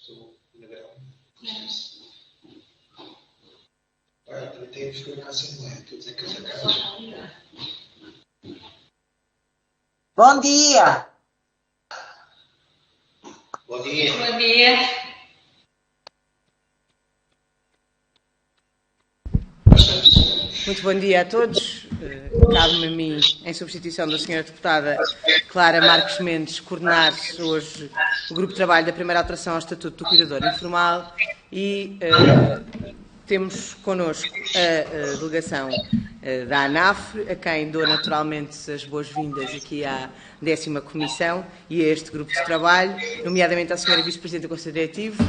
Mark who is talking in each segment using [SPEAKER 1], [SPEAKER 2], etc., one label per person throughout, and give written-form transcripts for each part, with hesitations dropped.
[SPEAKER 1] Estou na grão. Olha, eu tenho que ficar sem mãe. Estou a dizer que as acabas.
[SPEAKER 2] Bom dia!
[SPEAKER 1] Bom dia.
[SPEAKER 3] Bom dia.
[SPEAKER 4] Muito bom dia a todos. Cabe-me a mim, em substituição da Sra. Deputada Clara Marques Mendes, coordenar hoje o grupo de trabalho da primeira alteração ao Estatuto do Cuidador Informal e temos connosco a delegação da ANAF, a quem dou naturalmente as boas-vindas aqui à 10ª Comissão e a este grupo de trabalho, nomeadamente à Sra. Vice-Presidente do Conselho Diretivo,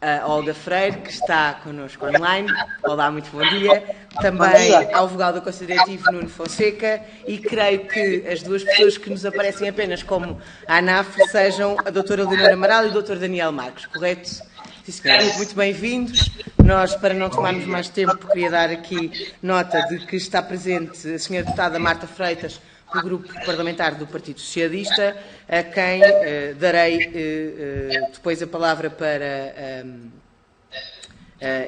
[SPEAKER 4] a Olga Freire, que está connosco online. Olá, muito bom dia. Também ao vogal do Conselho Diretivo, Nuno Fonseca, e creio que as duas pessoas que nos aparecem apenas como a ANAF sejam a doutora Leonor Amaral e o doutor Daniel Marques, correto? Sim, senhora. Muito bem-vindos. Nós, para não tomarmos mais tempo, queria dar aqui nota de que está presente a Sra. Deputada Marta Freitas, do Grupo Parlamentar do Partido Socialista, a quem darei depois a palavra para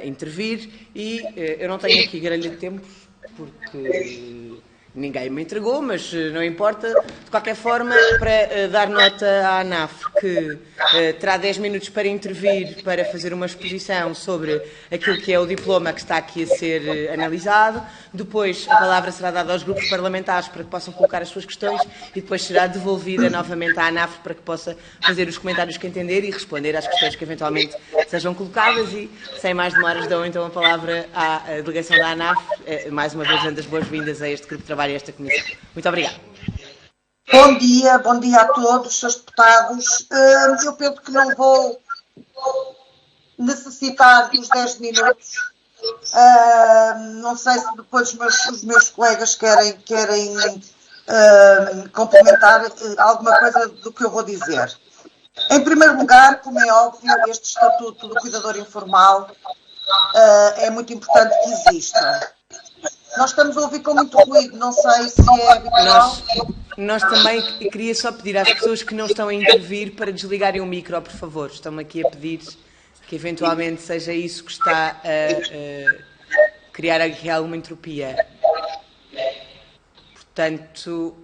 [SPEAKER 4] intervir. E eu não tenho aqui grelha de tempo, porque ninguém me entregou, mas não importa. De qualquer forma, para dar nota à ANAF, que terá 10 minutos para intervir, para fazer uma exposição sobre aquilo que é o diploma que está aqui a ser analisado. Depois, a palavra será dada aos grupos parlamentares para que possam colocar as suas questões e depois será devolvida novamente à ANAF para que possa fazer os comentários que entender e responder às questões que eventualmente sejam colocadas. E, sem mais demoras, dou então a palavra à delegação da ANAF, mais uma vez dando as boas-vindas a este grupo de trabalho e a esta comissão. Muito obrigada.
[SPEAKER 2] Bom dia a todos, seus deputados. Eu penso que não vou necessitar dos 10 minutos. Não sei se depois os meus colegas querem complementar alguma coisa do que eu vou dizer. Em primeiro lugar, como é óbvio, este Estatuto do Cuidador Informal é muito importante que exista. Nós estamos a ouvir com muito ruído, não sei se é habitual.
[SPEAKER 4] Nós também queria só pedir às pessoas que não estão a intervir para desligarem o micro, por favor. Estão-me aqui a pedir que eventualmente seja isso que está a criar aqui alguma entropia. Portanto...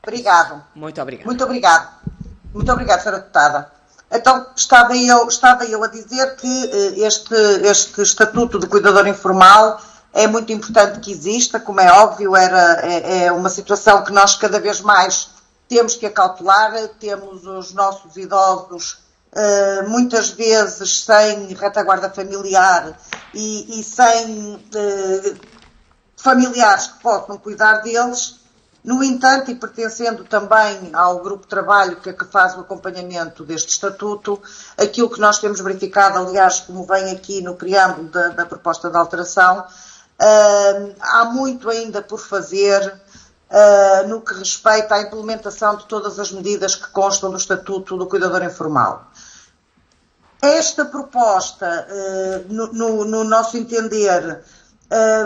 [SPEAKER 2] Obrigado.
[SPEAKER 4] Muito obrigado.
[SPEAKER 2] Muito obrigado. Muito obrigada, Sra. Deputada. Então, estava eu a dizer que este Estatuto do Cuidador Informal é muito importante que exista, como é óbvio, é uma situação que nós cada vez mais temos que acautelar. Temos os nossos idosos muitas vezes sem retaguarda familiar e sem familiares que possam cuidar deles. No entanto, e pertencendo também ao grupo de trabalho que faz o acompanhamento deste Estatuto, aquilo que nós temos verificado, aliás, como vem aqui no preâmbulo da proposta de alteração, há muito ainda por fazer no que respeita à implementação de todas as medidas que constam do Estatuto do Cuidador Informal. Esta proposta, no nosso entender,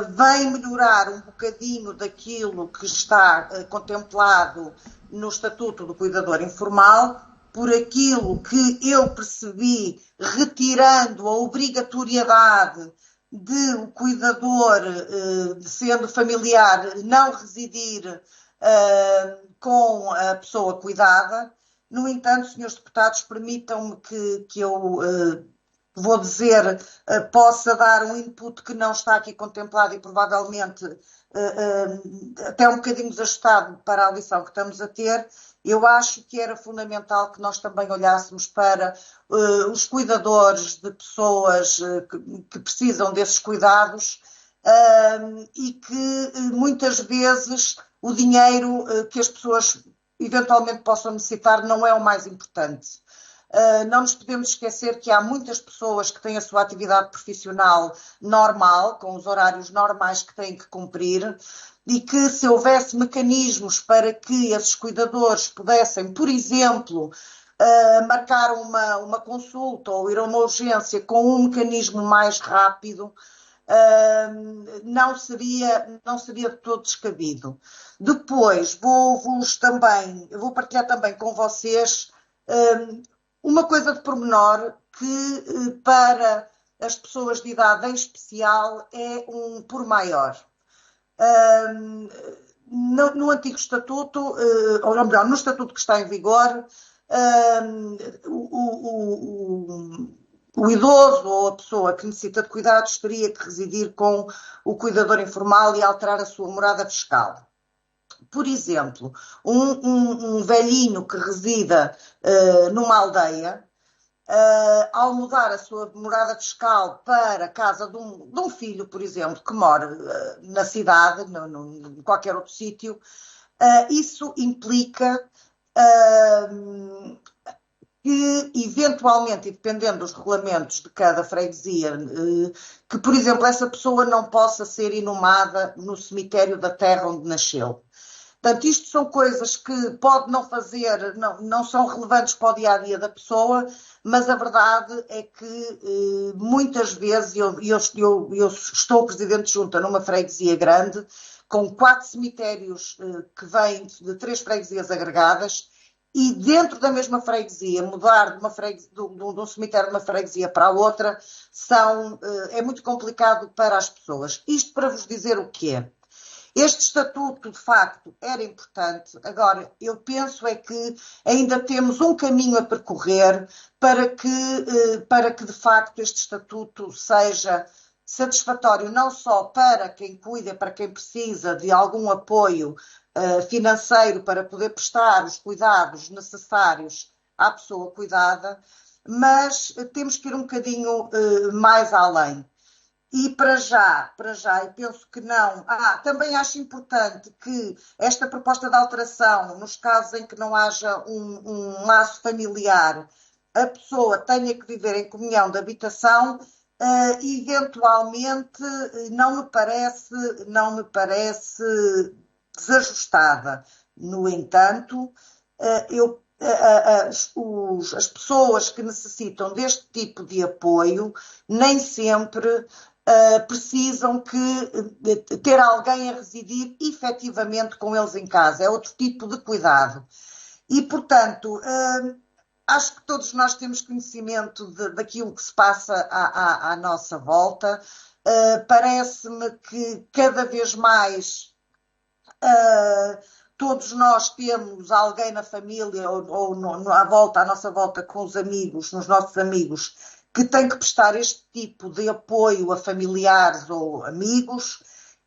[SPEAKER 2] vem melhorar um bocadinho daquilo que está contemplado no Estatuto do Cuidador Informal, por aquilo que eu percebi, retirando a obrigatoriedade de o cuidador, sendo familiar, não residir com a pessoa cuidada. No entanto, senhores deputados, permitam-me que eu, vou dizer, possa dar um input que não está aqui contemplado e provavelmente até um bocadinho desajustado para a lição que estamos a ter. Eu acho que era fundamental que nós também olhássemos para os cuidadores de pessoas que precisam desses cuidados e que muitas vezes o dinheiro que as pessoas eventualmente possam necessitar não é o mais importante. Não nos podemos esquecer que há muitas pessoas que têm a sua atividade profissional normal, com os horários normais que têm que cumprir, e que se houvesse mecanismos para que esses cuidadores pudessem, por exemplo, marcar uma consulta ou ir a uma urgência com um mecanismo mais rápido, não seria de todo descabido. Depois, vou partilhar também com vocês uma coisa de pormenor que para as pessoas de idade em especial é um por maior. No antigo estatuto, ou melhor, no estatuto que está em vigor, o idoso ou a pessoa que necessita de cuidados teria que residir com o cuidador informal e alterar a sua morada fiscal. Por exemplo, um velhinho que resida numa aldeia, ao mudar a sua morada fiscal para a casa de um filho, por exemplo, que mora na cidade, em qualquer outro sítio, isso implica que, eventualmente, e dependendo dos regulamentos de cada freguesia, que, por exemplo, essa pessoa não possa ser inumada no cemitério da terra onde nasceu. Portanto, isto são coisas que pode não fazer, não são relevantes para o dia-a-dia da pessoa, mas a verdade é que muitas vezes, eu estou presidente de junta numa freguesia grande, com 4 cemitérios que vêm de 3 freguesias agregadas, e dentro da mesma freguesia, mudar de um cemitério de uma freguesia para a outra, é muito complicado para as pessoas. Isto para vos dizer o quê? Este estatuto, de facto, era importante. Agora, eu penso é que ainda temos um caminho a percorrer para que de facto, este estatuto seja satisfatório não só para quem cuida, para quem precisa de algum apoio financeiro para poder prestar os cuidados necessários à pessoa cuidada, mas temos que ir um bocadinho mais além. E para já, eu penso que não. Também acho importante que esta proposta de alteração, nos casos em que não haja um laço familiar, a pessoa tenha que viver em comunhão de habitação, eventualmente não me parece desajustada. No entanto, as pessoas que necessitam deste tipo de apoio nem sempre precisam ter alguém a residir efetivamente com eles em casa. É outro tipo de cuidado. E, portanto, acho que todos nós temos conhecimento daquilo que se passa à nossa volta. Parece-me que cada vez mais todos nós temos alguém na família ou à nossa volta com os amigos, nos nossos amigos, que tem que prestar este tipo de apoio a familiares ou amigos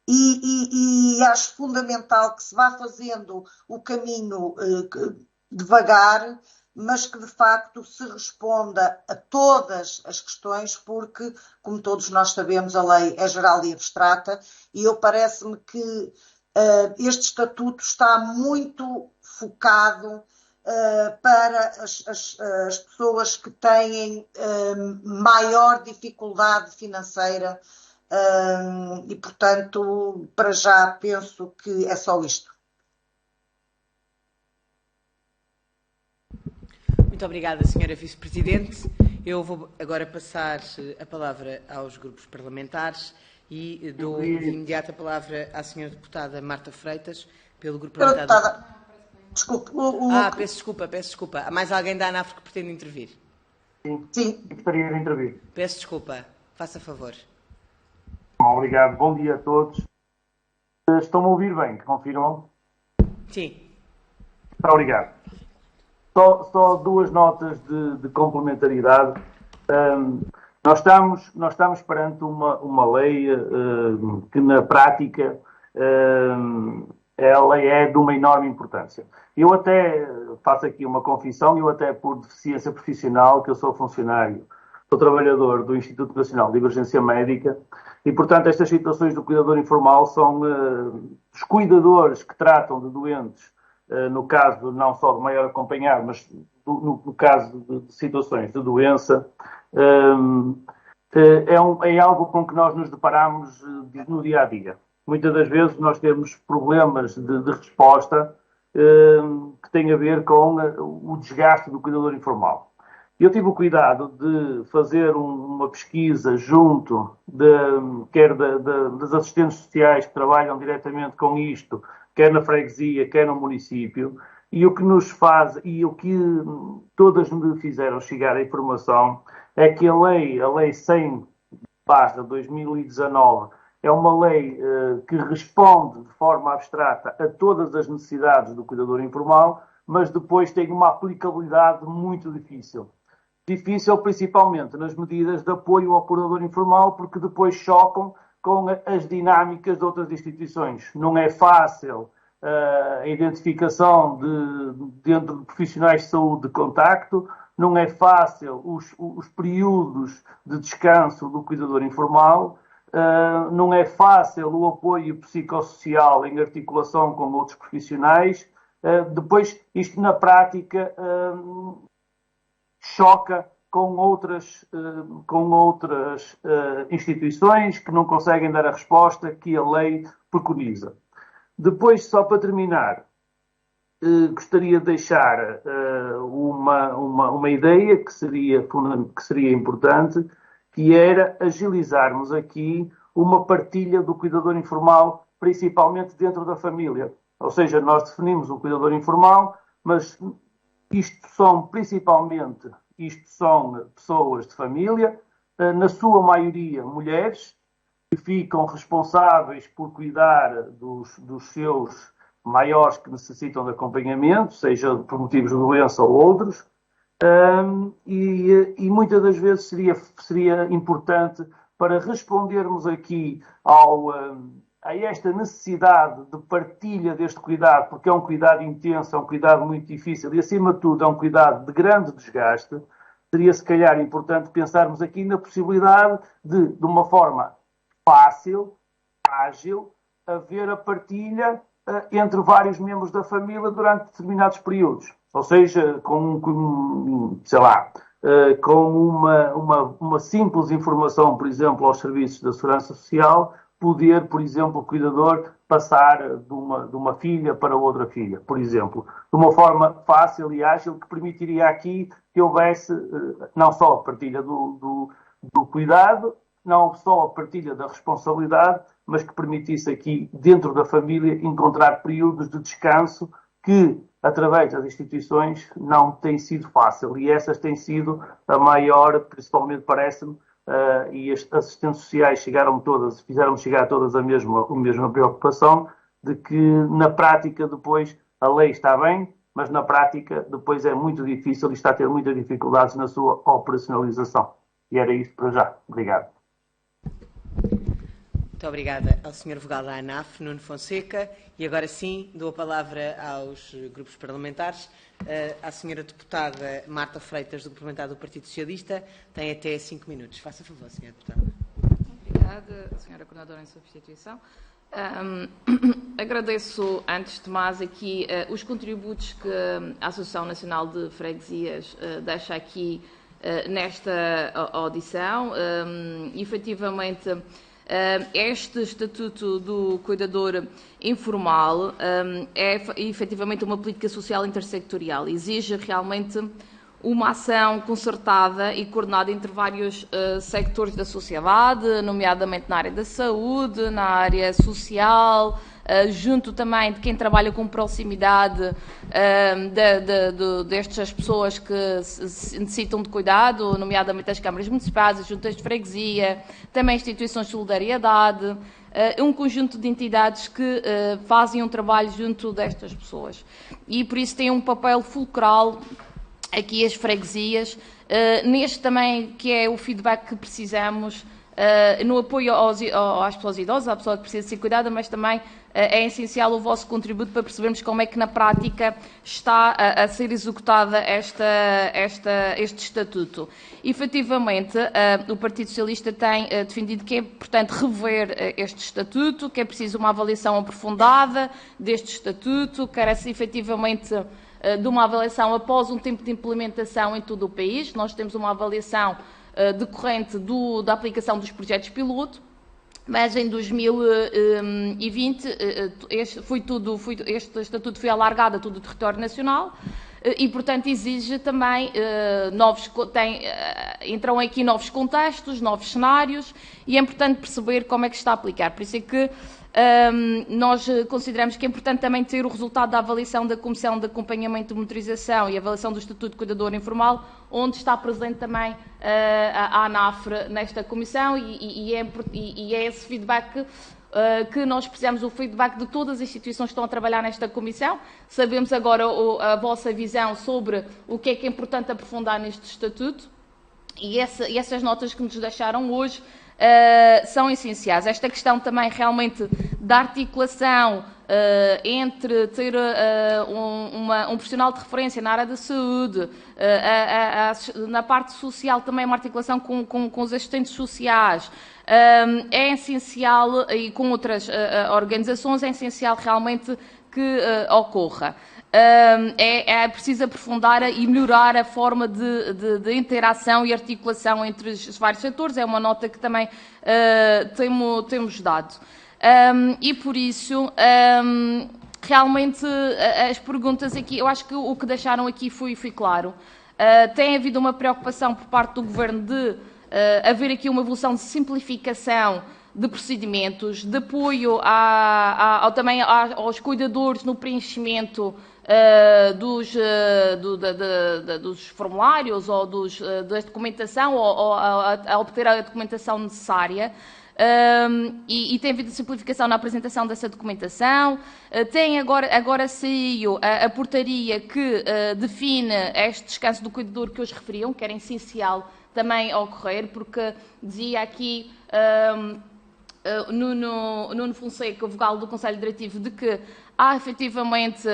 [SPEAKER 2] e acho fundamental que se vá fazendo o caminho devagar, mas que de facto se responda a todas as questões, porque, como todos nós sabemos, a lei é geral e abstrata e parece-me que este estatuto está muito focado para as pessoas que têm maior dificuldade financeira e, portanto, para já penso que é só isto.
[SPEAKER 4] Muito obrigada, Sra. Vice-Presidente. Eu vou agora passar a palavra aos grupos parlamentares e dou de imediato a palavra à Sra. Deputada Marta Freitas, pelo Grupo Parlamentar.
[SPEAKER 2] Desculpe.
[SPEAKER 4] Peço desculpa. Há mais alguém da ANAF que pretende intervir?
[SPEAKER 3] Sim. Gostaria de intervir.
[SPEAKER 4] Peço desculpa. Faça favor.
[SPEAKER 3] Obrigado. Bom dia a todos. Estão-me a ouvir bem? Confirmam?
[SPEAKER 4] Sim.
[SPEAKER 3] Muito obrigado. Só 2 notas de complementaridade. Nós estamos perante uma lei que, na prática, ela é de uma enorme importância. Eu até faço aqui uma confissão, eu até por deficiência profissional, que eu sou funcionário, sou trabalhador do Instituto Nacional de Emergência Médica e, portanto, estas situações do cuidador informal são os cuidadores que tratam de doentes, no caso não só de maior acompanhado, mas no caso de situações de doença, é algo com que nós nos deparamos no dia-a-dia. Muitas das vezes nós temos problemas de resposta que têm a ver com o desgaste do cuidador informal. Eu tive o cuidado de fazer uma pesquisa junto quer das assistentes sociais que trabalham diretamente com isto, quer na freguesia, quer no município, E o que nos faz, e o que todas me fizeram chegar a informação, é que a lei 100/2019 é uma lei que responde de forma abstrata a todas as necessidades do cuidador informal, mas depois tem uma aplicabilidade muito difícil. Difícil principalmente nas medidas de apoio ao cuidador informal, porque depois chocam com as dinâmicas de outras instituições. Não é fácil a identificação dentro de profissionais de saúde de contacto, não é fácil os períodos de descanso do cuidador informal, não é fácil o apoio psicossocial em articulação com outros profissionais. Depois, isto na prática choca com outras instituições que não conseguem dar a resposta que a lei preconiza. Depois, só para terminar, gostaria de deixar uma ideia que seria importante, que era agilizarmos aqui uma partilha do cuidador informal, principalmente dentro da família. Ou seja, nós definimos um cuidador informal, mas isto são pessoas de família, na sua maioria mulheres, que ficam responsáveis por cuidar dos seus maiores que necessitam de acompanhamento, seja por motivos de doença ou outros, e muitas das vezes seria importante para respondermos aqui a esta necessidade de partilha deste cuidado, porque é um cuidado intenso, é um cuidado muito difícil e, acima de tudo, é um cuidado de grande desgaste. Seria, se calhar, importante pensarmos aqui na possibilidade de uma forma fácil, ágil, haver a partilha entre vários membros da família durante determinados períodos. Ou seja, com uma simples informação, por exemplo, aos serviços da Segurança Social, poder, por exemplo, o cuidador passar de uma filha para outra filha, por exemplo, de uma forma fácil e ágil que permitiria aqui que houvesse não só a partilha do cuidado, não só a partilha da responsabilidade, mas que permitisse aqui, dentro da família, encontrar períodos de descanso que, através das instituições, não tem sido fácil. E essas têm sido a maior, principalmente parece-me, e as assistentes sociais fizeram chegar todas a mesma preocupação, de que na prática depois a lei está bem, mas na prática depois é muito difícil e está a ter muitas dificuldades na sua operacionalização. E era isto para já. Obrigado.
[SPEAKER 4] Muito obrigada ao Sr. Vogal da ANAF, Nuno Fonseca. E agora sim, dou a palavra aos grupos parlamentares. À Sra. Deputada Marta Freitas, do Grupo Parlamentar do Partido Socialista, tem até 5 minutos. Faça favor, Sra. Deputada.
[SPEAKER 5] Obrigada, Sra. Coordenadora em substituição. Agradeço, antes de mais, aqui os contributos que a Associação Nacional de Freguesias deixa aqui nesta audição. Efetivamente, este Estatuto do Cuidador Informal é efetivamente uma política social intersectorial. Exige realmente uma ação concertada e coordenada entre vários sectores da sociedade, nomeadamente na área da saúde, na área social, junto também de quem trabalha com proximidade destas pessoas que necessitam de cuidado, nomeadamente as câmaras municipais, as juntas de freguesia, também instituições de solidariedade, um conjunto de entidades que fazem um trabalho junto destas pessoas. E por isso têm um papel fulcral aqui as freguesias, neste também que é o feedback que precisamos no apoio às pessoas idosas, à pessoa que precisa ser cuidada, mas também é essencial o vosso contributo para percebermos como é que na prática está a ser executada este Estatuto. Efetivamente, o Partido Socialista tem defendido que é importante rever este Estatuto, que é preciso uma avaliação aprofundada deste Estatuto, que carece efetivamente de uma avaliação após um tempo de implementação em todo o país. Nós temos uma avaliação decorrente da aplicação dos projetos piloto, mas em 2020 este Estatuto foi alargado a todo o território nacional e, portanto, exige também entram aqui novos contextos, novos cenários, e é importante perceber como é que está a aplicar. Por isso é que Nós consideramos que é importante também ter o resultado da avaliação da Comissão de Acompanhamento de Monitorização e avaliação do Estatuto de Cuidador Informal, onde está presente também a ANAFRE nesta comissão, e é esse feedback que nós precisamos, o feedback de todas as instituições que estão a trabalhar nesta comissão. Sabemos agora a vossa visão sobre o que é importante aprofundar neste Estatuto, e essas notas que nos deixaram hoje são essenciais. Esta questão também realmente da articulação entre ter um profissional de referência na área da saúde, na parte social também uma articulação com os assistentes sociais, é essencial, e com outras organizações, é essencial realmente que ocorra. É preciso aprofundar e melhorar a forma de interação e articulação entre os vários setores. É uma nota que também temos dado. E por isso, realmente, as perguntas aqui, eu acho que o que deixaram aqui foi claro. Tem havido uma preocupação por parte do Governo de haver aqui uma evolução de simplificação de procedimentos, de apoio também aos cuidadores no preenchimento dos formulários ou da documentação, ou a obter a documentação necessária. E tem havido simplificação na apresentação dessa documentação. Tem agora saiu a portaria que define este descanso do cuidador que hoje referiam, que era essencial também ocorrer, porque dizia aqui Nuno Fonseca, o vogal do Conselho Diretivo, de que há efetivamente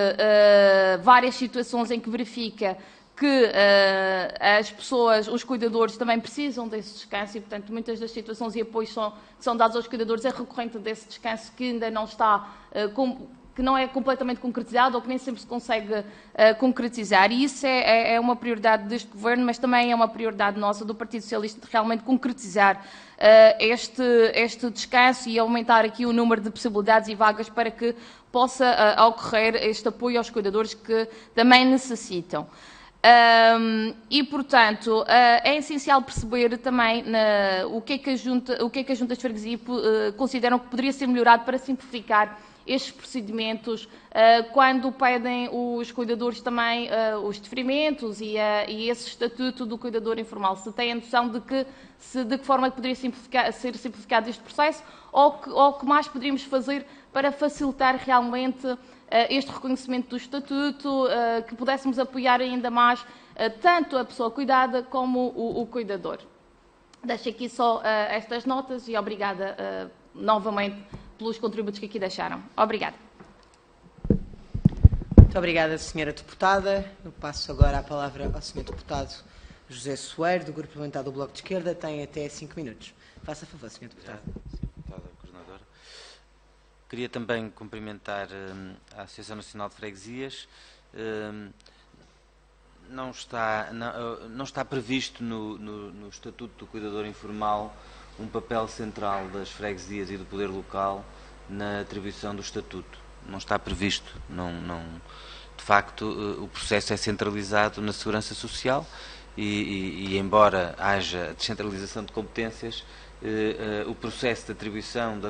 [SPEAKER 5] várias situações em que verifica que as pessoas, os cuidadores, também precisam desse descanso, e, portanto, muitas das situações e apoios que são dados aos cuidadores é recorrente desse descanso que ainda não está, que não é completamente concretizado, ou que nem sempre se consegue concretizar. E isso é uma prioridade deste Governo, mas também é uma prioridade nossa, do Partido Socialista, de realmente concretizar este descanso e aumentar aqui o número de possibilidades e vagas para que possa ocorrer este apoio aos cuidadores que também necessitam. E, portanto, é essencial perceber também o que é que as juntas de freguesia consideram que poderia ser melhorado para simplificar estes procedimentos, quando pedem os cuidadores também os deferimentos e esse estatuto do cuidador informal. Se têm a noção de que forma poderia ser simplificado este processo, ou que mais poderíamos fazer para facilitar realmente este reconhecimento do estatuto, que pudéssemos apoiar ainda mais tanto a pessoa cuidada como o cuidador. Deixo aqui só estas notas e obrigada novamente pelos contributos que aqui deixaram. Obrigada.
[SPEAKER 4] Muito obrigada, Sra. Deputada. Eu passo agora a palavra ao Sr. Deputado José Soeiro, do Grupo Parlamentar do Bloco de Esquerda. Tem até 5 minutos. Faça favor, Sr. Deputado.
[SPEAKER 6] Deputada Coordenadora. Queria também cumprimentar a Associação Nacional de Freguesias. Não está previsto no Estatuto do Cuidador Informal um papel central das freguesias e do poder local na atribuição do Estatuto. Não está previsto. De facto, o processo é centralizado na Segurança Social e embora haja descentralização de competências, o processo de atribuição,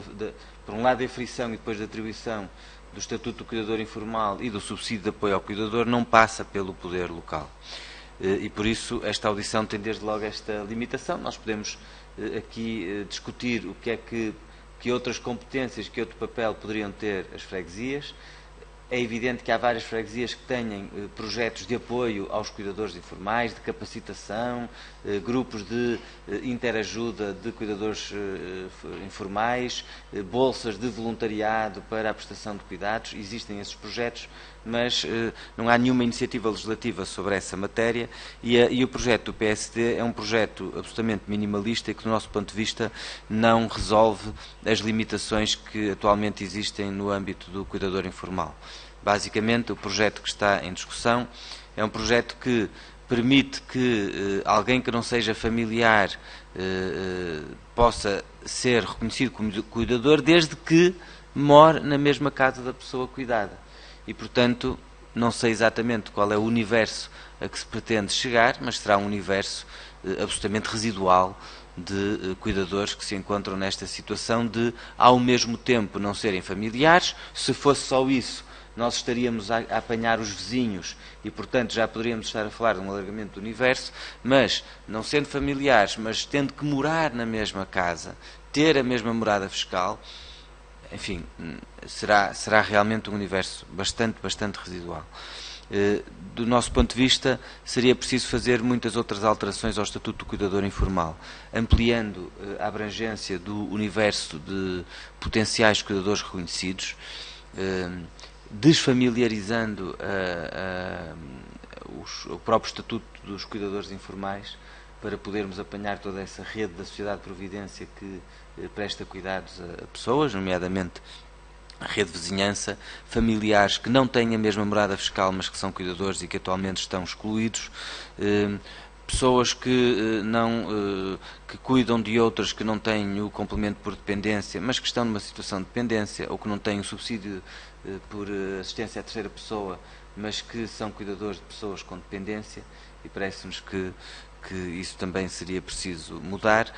[SPEAKER 6] por um lado, a aferição e depois da atribuição do Estatuto do Cuidador Informal e do subsídio de apoio ao cuidador não passa pelo poder local. E por isso esta audição tem desde logo esta limitação. Nós podemos aqui discutir o que é que outras competências, que outro papel poderiam ter as freguesias. É evidente que há várias freguesias que têm projetos de apoio aos cuidadores informais, de capacitação, grupos de interajuda de cuidadores informais, bolsas de voluntariado para a prestação de cuidados. Existem esses projetos, mas não há nenhuma iniciativa legislativa sobre essa matéria e o projeto do PSD é um projeto absolutamente minimalista e que, do nosso ponto de vista, não resolve as limitações que atualmente existem no âmbito do cuidador informal. Basicamente, o projeto que está em discussão é um projeto que permite que alguém que não seja familiar possa ser reconhecido como cuidador desde que more na mesma casa da pessoa cuidada. E, portanto, não sei exatamente qual é o universo a que se pretende chegar, mas será um universo absolutamente residual de cuidadores que se encontram nesta situação de, ao mesmo tempo, não serem familiares. Se fosse só isso, nós estaríamos a apanhar os vizinhos e, portanto, já poderíamos estar a falar de um alargamento do universo, mas, não sendo familiares, mas tendo que morar na mesma casa, ter a mesma morada fiscal, enfim, será realmente um universo bastante residual. Do nosso ponto de vista, seria preciso fazer muitas outras alterações ao Estatuto do Cuidador Informal, ampliando a abrangência do universo de potenciais cuidadores reconhecidos, desfamiliarizando o próprio Estatuto dos Cuidadores Informais, para podermos apanhar toda essa rede da Sociedade de Providência que presta cuidados a pessoas, nomeadamente a rede de vizinhança, familiares que não têm a mesma morada fiscal, mas que são cuidadores e que atualmente estão excluídos, pessoas que cuidam de outras que não têm o complemento por dependência, mas que estão numa situação de dependência, ou que não têm o subsídio por assistência à terceira pessoa, mas que são cuidadores de pessoas com dependência, e parece-nos que isso também seria preciso mudar,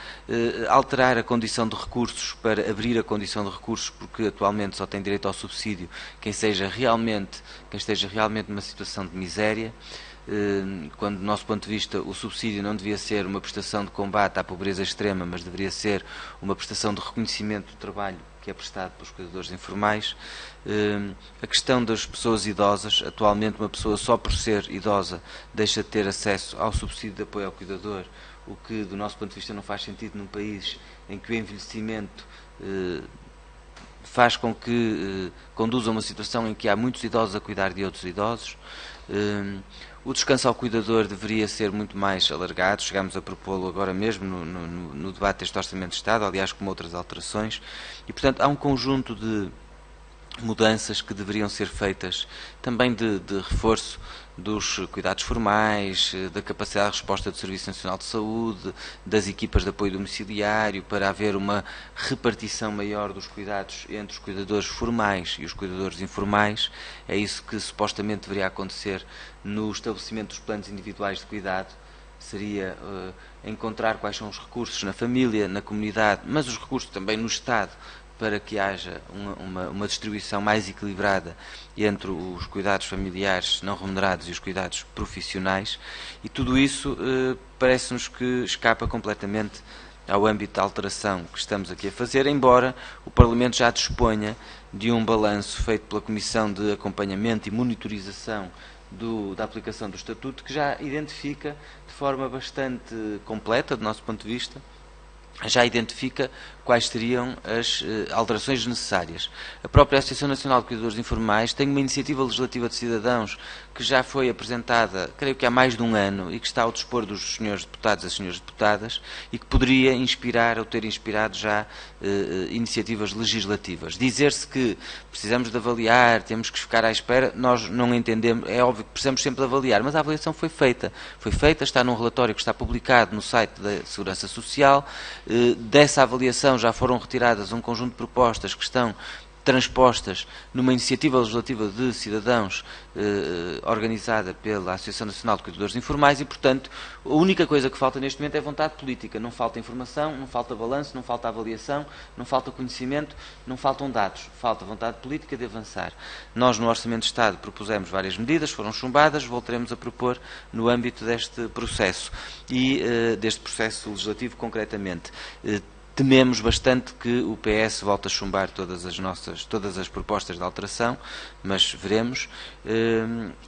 [SPEAKER 6] alterar a condição de recursos para abrir a condição de recursos, porque atualmente só tem direito ao subsídio quem esteja realmente numa situação de miséria, quando, do nosso ponto de vista, o subsídio não devia ser uma prestação de combate à pobreza extrema, mas deveria ser uma prestação de reconhecimento do trabalho que é prestado pelos cuidadores informais. A questão das pessoas idosas, atualmente uma pessoa só por ser idosa deixa de ter acesso ao subsídio de apoio ao cuidador, o que do nosso ponto de vista não faz sentido num país em que o envelhecimento faz com que conduza a uma situação em que há muitos idosos a cuidar de outros idosos. O descanso ao cuidador deveria ser muito mais alargado, chegámos a propô-lo agora mesmo no debate deste Orçamento de Estado, aliás com outras alterações, e portanto há um conjunto de mudanças que deveriam ser feitas, também de reforço dos cuidados formais, da capacidade de resposta do Serviço Nacional de Saúde, das equipas de apoio domiciliário, para haver uma repartição maior dos cuidados entre os cuidadores formais e os cuidadores informais. É isso que supostamente deveria acontecer no estabelecimento dos planos individuais de cuidado. Seria encontrar quais são os recursos na família, na comunidade, mas os recursos também no Estado, para que haja uma distribuição mais equilibrada entre os cuidados familiares não remunerados e os cuidados profissionais, e tudo isso parece-nos que escapa completamente ao âmbito da alteração que estamos aqui a fazer, embora o Parlamento já disponha de um balanço feito pela Comissão de Acompanhamento e Monitorização da aplicação do Estatuto, que já identifica de forma bastante completa, do nosso ponto de vista, já identifica quais seriam as alterações necessárias. A própria Associação Nacional de Cuidadores Informais tem uma iniciativa legislativa de cidadãos que já foi apresentada, creio que há mais de um ano, e que está ao dispor dos senhores deputados e senhoras deputadas, e que poderia inspirar ou ter inspirado já iniciativas legislativas. Dizer-se que precisamos de avaliar, temos que ficar à espera, nós não entendemos, é óbvio que precisamos sempre de avaliar, mas a avaliação foi feita, está num relatório que está publicado no site da Segurança Social. Dessa avaliação já foram retiradas um conjunto de propostas que estão transpostas numa iniciativa legislativa de cidadãos organizada pela Associação Nacional de Cuidadores Informais, e, portanto, a única coisa que falta neste momento é vontade política. Não falta informação, não falta balanço, não falta avaliação, não falta conhecimento, não faltam dados. Falta vontade política de avançar. Nós, no Orçamento de Estado, propusemos várias medidas, foram chumbadas, voltaremos a propor no âmbito deste processo, e deste processo legislativo concretamente. Tememos bastante que o PS volte a chumbar todas as propostas de alteração, mas veremos.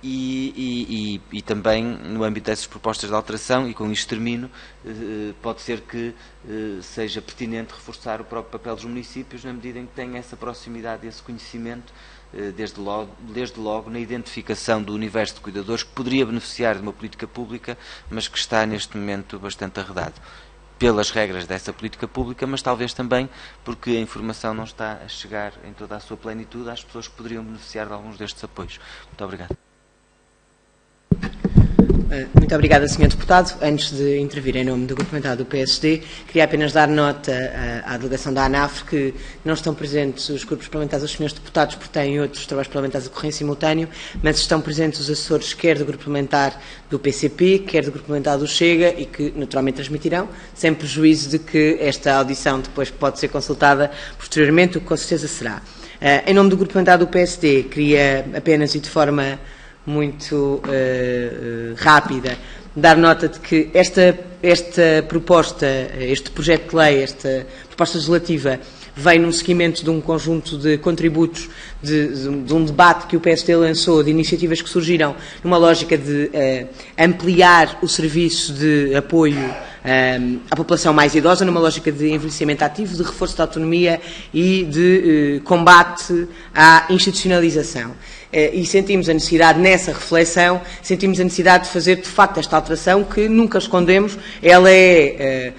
[SPEAKER 6] E também, no âmbito dessas propostas de alteração, e com isto termino, pode ser que seja pertinente reforçar o próprio papel dos municípios, na medida em que têm essa proximidade, esse conhecimento, desde logo na identificação do universo de cuidadores que poderia beneficiar de uma política pública, mas que está neste momento bastante arredado pelas regras dessa política pública, mas talvez também porque a informação não está a chegar em toda a sua plenitude às pessoas que poderiam beneficiar de alguns destes apoios. Muito obrigado.
[SPEAKER 4] Muito obrigada, Sr. Deputado. Antes de intervir em nome do Grupo Parlamentar do PSD, queria apenas dar nota à delegação da ANAF que não estão presentes os grupos parlamentares dos Srs. Deputados porque têm outros trabalhos parlamentares a decorrer em simultâneo, mas estão presentes os assessores quer do Grupo Parlamentar do PCP, quer do Grupo Parlamentar do Chega e que naturalmente transmitirão, sem prejuízo de que esta audição depois pode ser consultada posteriormente, o que com certeza será. Em nome do Grupo Parlamentar do PSD, queria apenas e de forma muito rápida dar nota de que esta proposta, este projeto de lei, esta proposta legislativa vem num seguimento de um conjunto de contributos de um debate que o PSD lançou, de iniciativas que surgiram numa lógica de ampliar o serviço de apoio à população mais idosa, numa lógica de envelhecimento ativo, de reforço da autonomia e de combate à institucionalização. E sentimos a necessidade, nessa reflexão, sentimos a necessidade de fazer, de facto, esta alteração que nunca escondemos. Ela é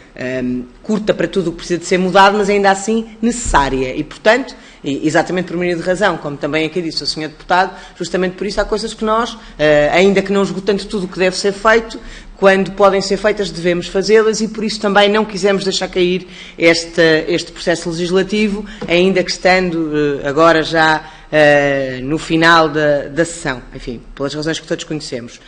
[SPEAKER 4] curta para tudo o que precisa de ser mudado, mas ainda assim necessária. E, portanto, exatamente por maioria de razão, como também aqui disse o Sr. Deputado, justamente por isso há coisas que nós, ainda que não esgotando tudo o que deve ser feito, quando podem ser feitas, devemos fazê-las e por isso também não quisemos deixar cair este processo legislativo, ainda que estando agora já no final da sessão, enfim, pelas razões que todos conhecemos.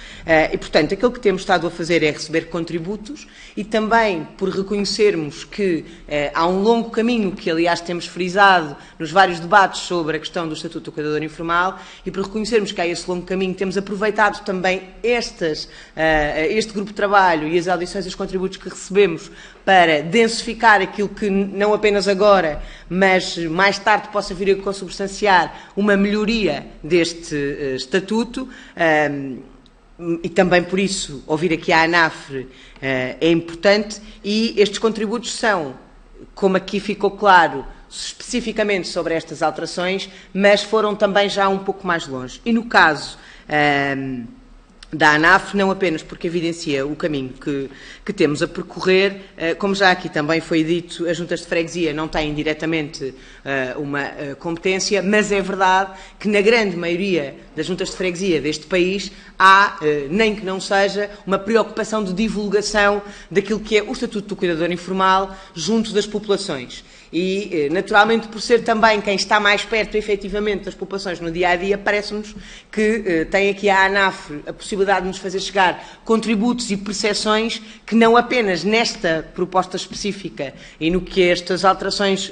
[SPEAKER 4] E, portanto, aquilo que temos estado a fazer é receber contributos e também por reconhecermos que há um longo caminho que, aliás, temos frisado nos vários debates sobre a questão do Estatuto do Cuidador Informal e por reconhecermos que há esse longo caminho, temos aproveitado também este grupo de trabalho e as audições e os contributos que recebemos para densificar aquilo que não apenas agora, mas mais tarde possa vir a consubstanciar uma melhoria deste estatuto e também por isso ouvir aqui a ANAF é importante e estes contributos são, como aqui ficou claro, especificamente sobre estas alterações, mas foram também já um pouco mais longe. E no caso da ANAF, não apenas porque evidencia o caminho que temos a percorrer, como já aqui também foi dito, as juntas de freguesia não têm diretamente uma competência, mas é verdade que na grande maioria das juntas de freguesia deste país há, nem que não seja, uma preocupação de divulgação daquilo que é o Estatuto do Cuidador Informal junto das populações. E, naturalmente, por ser também quem está mais perto, efetivamente, das populações no dia-a-dia, parece-nos que tem aqui a ANAF a possibilidade de nos fazer chegar contributos e percepções que não apenas nesta proposta específica e no que estas alterações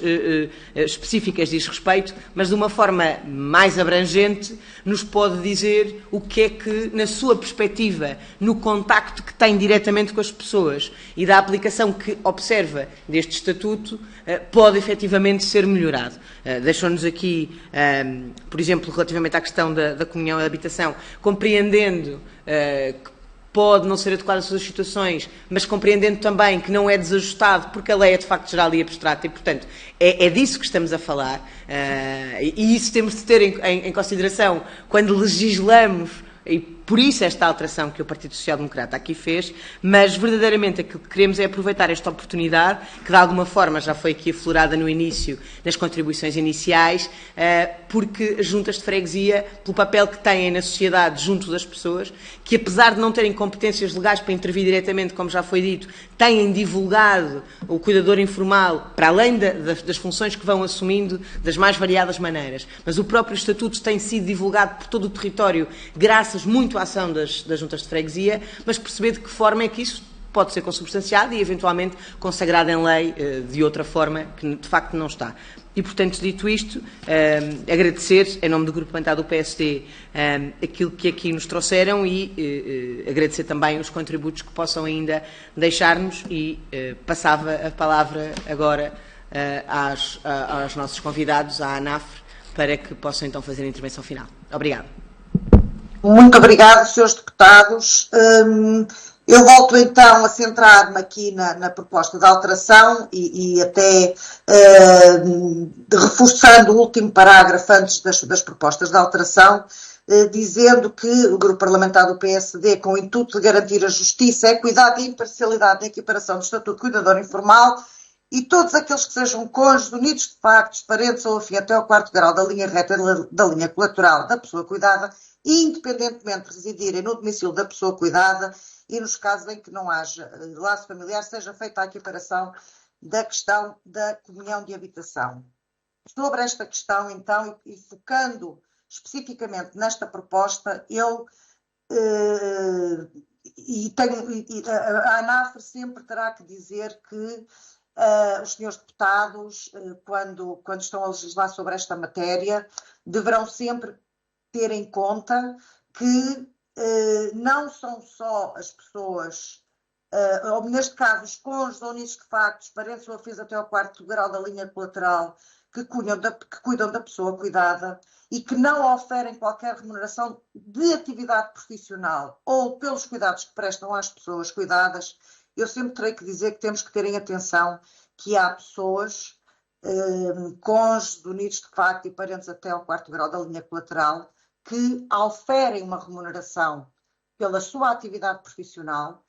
[SPEAKER 4] específicas diz respeito, mas de uma forma mais abrangente, nos pode dizer o que é que, na sua perspectiva, no contacto que tem diretamente com as pessoas e da aplicação que observa deste Estatuto, pode efetivamente ser melhorado. Deixou-nos aqui, por exemplo, relativamente à questão da comunhão e da habitação, compreendendo que pode não ser adequado às suas situações, mas compreendendo também que não é desajustado, porque a lei é de facto geral e abstrata, e portanto é disso que estamos a falar, e isso temos de ter em consideração quando legislamos, e por isso esta alteração que o Partido Social Democrata aqui fez, mas verdadeiramente aquilo que queremos é aproveitar esta oportunidade, que de alguma forma já foi aqui aflorada no início, nas contribuições iniciais, porque as juntas de freguesia, pelo papel que têm na sociedade junto das pessoas, que apesar de não terem competências legais para intervir diretamente, como já foi dito, têm divulgado o cuidador informal, para além das funções que vão assumindo das mais variadas maneiras. Mas o próprio Estatuto tem sido divulgado por todo o território, graças muito à ação das juntas de freguesia, mas perceber de que forma é que isso pode ser consubstanciado e, eventualmente, consagrado em lei de outra forma, que de facto não está. E, portanto, dito isto, agradecer, em nome do Grupo Parlamentar do PSD, aquilo que aqui nos trouxeram e agradecer também os contributos que possam ainda deixar-nos e passava a palavra agora aos nossos convidados, à ANAF, para que possam então fazer a intervenção final. Obrigada.
[SPEAKER 2] Muito obrigado, senhores deputados. Eu volto então a centrar-me aqui na proposta de alteração e até reforçando o último parágrafo antes das propostas de alteração, dizendo que o Grupo Parlamentar do PSD, com o intuito de garantir a justiça, a equidade e a imparcialidade na equiparação do Estatuto de Cuidador Informal e todos aqueles que sejam cônjuges, unidos de facto, parentes ou afim até ao 4º grau da linha reta da linha colateral da pessoa cuidada, independentemente de residirem no domicílio da pessoa cuidada e nos casos em que não haja laço familiar, seja feita a equiparação da questão da comunhão de habitação. Sobre esta questão, então, e focando especificamente nesta proposta, a ANAFRE sempre terá que dizer que os senhores deputados, quando estão a legislar sobre esta matéria, deverão sempre ter em conta que não são só as pessoas, ou neste caso os cônjuges ou unidos de facto, parentes ou afins até ao 4º grau da linha colateral, que cuidam da pessoa cuidada e que não oferem qualquer remuneração de atividade profissional ou pelos cuidados que prestam às pessoas cuidadas. Eu sempre terei que dizer que temos que ter em atenção que há pessoas, cônjuges, unidos de facto e parentes até ao 4º grau da linha colateral, que oferem uma remuneração pela sua atividade profissional,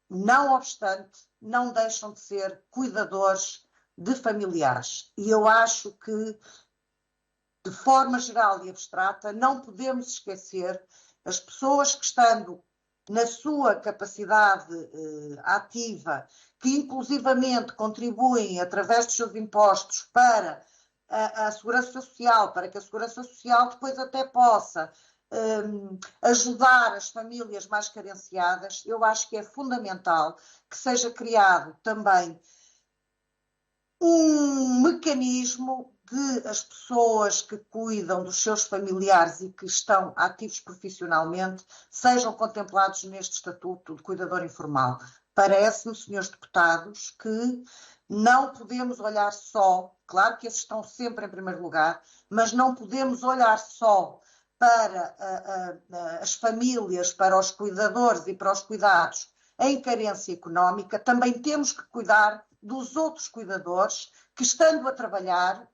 [SPEAKER 2] não obstante, não deixam de ser cuidadores de familiares. E eu acho que, de forma geral e abstrata, não podemos esquecer as pessoas que, estando na sua capacidade ativa, que inclusivamente contribuem através dos seus impostos para a Segurança Social, para que a Segurança Social depois até possa ajudar as famílias mais carenciadas, eu acho que é fundamental que seja criado também um mecanismo de as pessoas que cuidam dos seus familiares e que estão ativos profissionalmente sejam contemplados neste estatuto de cuidador informal. Parece-me, senhores deputados, que não podemos olhar só, claro que esses estão sempre em primeiro lugar, mas não podemos olhar só para as famílias, para os cuidadores e para os cuidados em carência económica, também temos que cuidar dos outros cuidadores que, estando a trabalhar,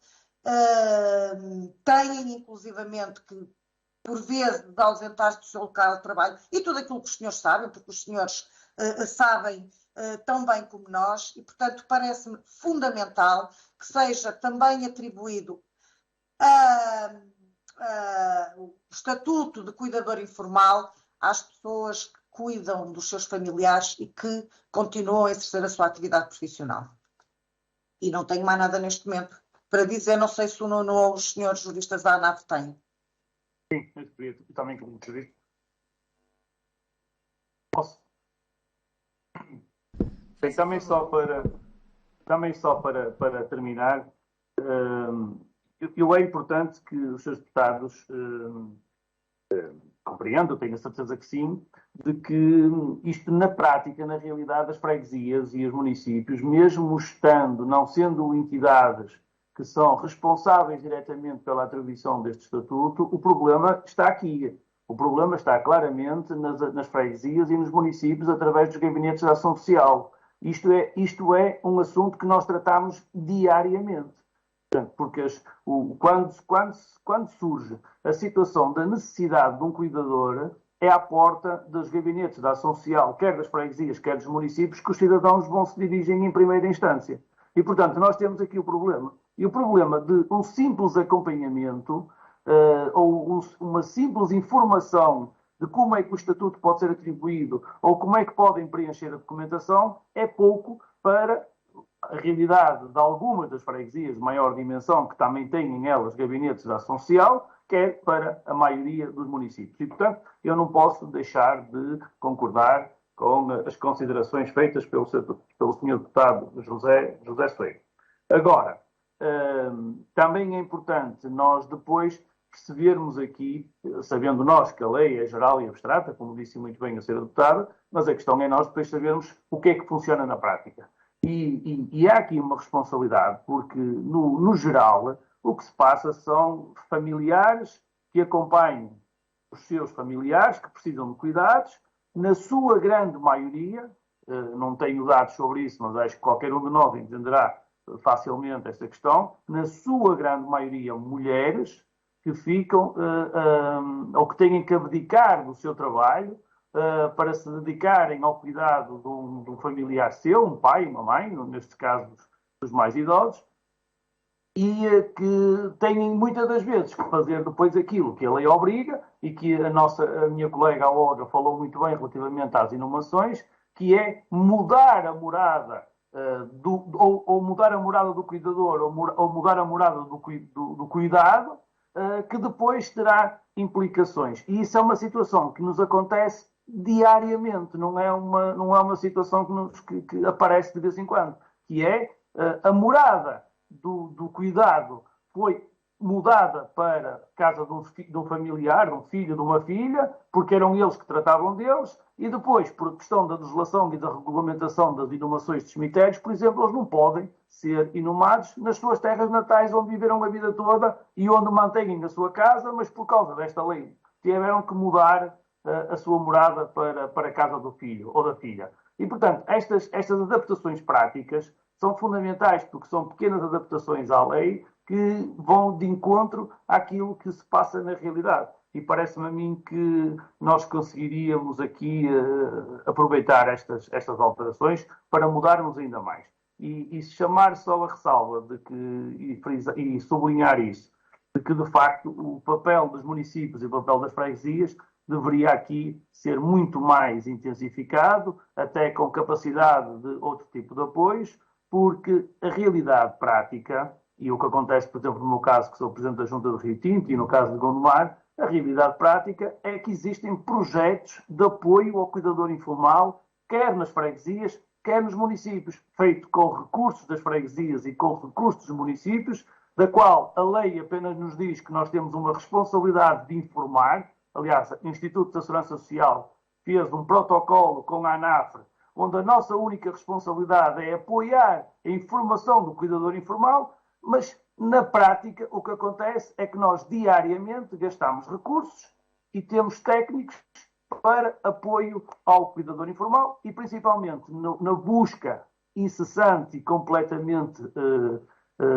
[SPEAKER 2] têm inclusivamente que, por vezes, ausentar-se do seu local de trabalho e tudo aquilo que os senhores sabem, porque os senhores sabem tão bem como nós, e, portanto, parece-me fundamental que seja também atribuído o estatuto de cuidador informal às pessoas que cuidam dos seus familiares e que continuam a exercer a sua atividade profissional. E não tenho mais nada neste momento para dizer, não sei se o Nuno ou os senhores juristas da ANAF têm.
[SPEAKER 3] Sim, eu também como jurista. Posso? Sim, também só para terminar, é importante que os seus deputados compreendam, tenho a certeza que sim, de que isto na prática, na realidade, as freguesias e os municípios, mesmo estando, não sendo entidades que são responsáveis diretamente pela atribuição deste estatuto, o problema está aqui. O problema está claramente nas freguesias e nos municípios através dos gabinetes de ação social. Isto é um assunto que nós tratamos diariamente. Portanto, porque quando surge a situação da necessidade de um cuidador, é à porta dos gabinetes de ação social, quer das freguesias, quer dos municípios, que os cidadãos vão se dirigir em primeira instância. E, portanto, nós temos aqui o problema. E o problema de um simples acompanhamento ou uma simples informação de como é que o estatuto pode ser atribuído ou como é que podem preencher a documentação é pouco para a realidade de algumas das freguesias de maior dimensão que também têm em elas gabinetes de ação social, quer para a maioria dos municípios. E, portanto, eu não posso deixar de concordar com as considerações feitas pelo Sr. Deputado José Soeiro. Agora, também é importante nós depois percebermos aqui, sabendo nós que a lei é geral e abstrata, como disse muito bem a Sra. Deputada, mas a questão é nós depois sabermos o que é que funciona na prática. E há aqui uma responsabilidade, porque no geral o que se passa são familiares que acompanham os seus familiares que precisam de cuidados, na sua grande maioria, não tenho dados sobre isso, mas acho que qualquer um de nós entenderá facilmente esta questão, na sua grande maioria mulheres que ficam ou que têm que abdicar do seu trabalho para se dedicarem ao cuidado de um familiar seu, um pai, uma mãe, neste caso dos mais idosos, e que têm muitas das vezes que fazer depois aquilo que a lei obriga e que a minha colega, a Olga, falou muito bem relativamente às inumações, que é mudar a morada ou mudar a morada do cuidador ou mudar a morada do cuidado, que depois terá implicações. E isso é uma situação que nos acontece diariamente, não é uma situação que aparece de vez em quando, que é a morada do cuidado foi mudada para casa de um familiar, de um filho, de uma filha, porque eram eles que tratavam deles, e depois, por questão da legislação e da regulamentação das inumações de cemitérios, por exemplo, eles não podem ser inumados nas suas terras natais, onde viveram a vida toda e onde mantêm a sua casa, mas por causa desta lei tiveram que mudar a sua morada para a casa do filho ou da filha. E, portanto, estas adaptações práticas são fundamentais, porque são pequenas adaptações à lei que vão de encontro àquilo que se passa na realidade. E parece-me a mim que nós conseguiríamos aqui aproveitar estas alterações para mudarmos ainda mais. E chamar só a ressalva e sublinhar isso, de que, de facto, o papel dos municípios e o papel das freguesias deveria aqui ser muito mais intensificado, até com capacidade de outro tipo de apoios, porque a realidade prática, e o que acontece, por exemplo, no meu caso, que sou Presidente da Junta de Rio Tinto, e no caso de Gondomar, a realidade prática é que existem projetos de apoio ao cuidador informal, quer nas freguesias, quer nos municípios, feito com recursos das freguesias e com recursos dos municípios, da qual a lei apenas nos diz que nós temos uma responsabilidade de informar. Aliás, o Instituto da Segurança Social fez um protocolo com a ANAFRE, onde a nossa única responsabilidade é apoiar a informação do cuidador informal, mas, na prática, o que acontece é que nós diariamente gastamos recursos e temos técnicos para apoio ao cuidador informal e, principalmente, na busca incessante e completamente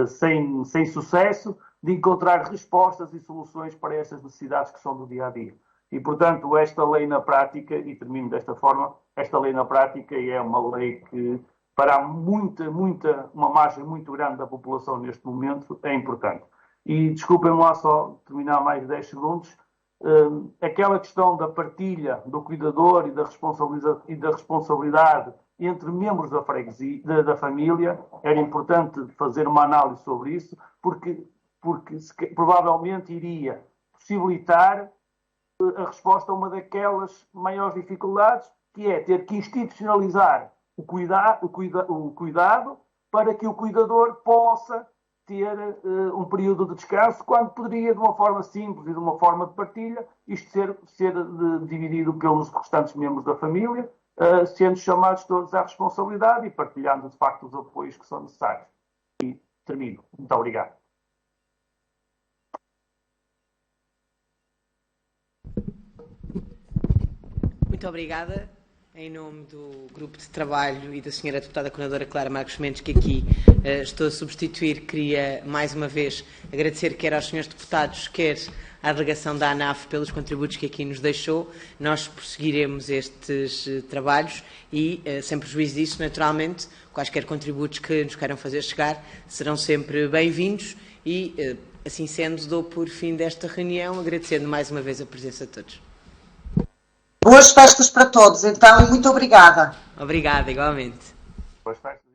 [SPEAKER 3] sem sucesso de encontrar respostas e soluções para estas necessidades que são do dia-a-dia. E, portanto, esta lei na prática, e termino desta forma, esta lei na prática é uma lei que, para uma margem muito grande da população neste momento, é importante. E desculpem-me lá só terminar mais 10 segundos. Aquela questão da partilha do cuidador e da responsabilidade entre membros da freguesia, da família, era importante fazer uma análise sobre isso, porque provavelmente iria possibilitar a resposta a uma daquelas maiores dificuldades, que é ter que institucionalizar o cuidado para que o cuidador possa ter um período de descanso, quando poderia, de uma forma simples e de uma forma de partilha, isto ser dividido pelos restantes membros da família, sendo chamados todos à responsabilidade e partilhando, de facto, os apoios que são necessários. E termino. Muito obrigado.
[SPEAKER 4] Muito obrigada. Em nome do Grupo de Trabalho e da Sra. Deputada Coordenadora Clara Marques Mendes, que aqui estou a substituir, queria mais uma vez agradecer quer aos Srs. Deputados, quer à delegação da ANAF pelos contributos que aqui nos deixou. Nós prosseguiremos estes trabalhos e, sem prejuízo disso, naturalmente, quaisquer contributos que nos queiram fazer chegar serão sempre bem-vindos e, assim sendo, dou por fim desta reunião, agradecendo mais uma vez a presença de todos.
[SPEAKER 2] Boas festas para todos, então, e muito obrigada.
[SPEAKER 4] Obrigada, igualmente.
[SPEAKER 3] Boas festas.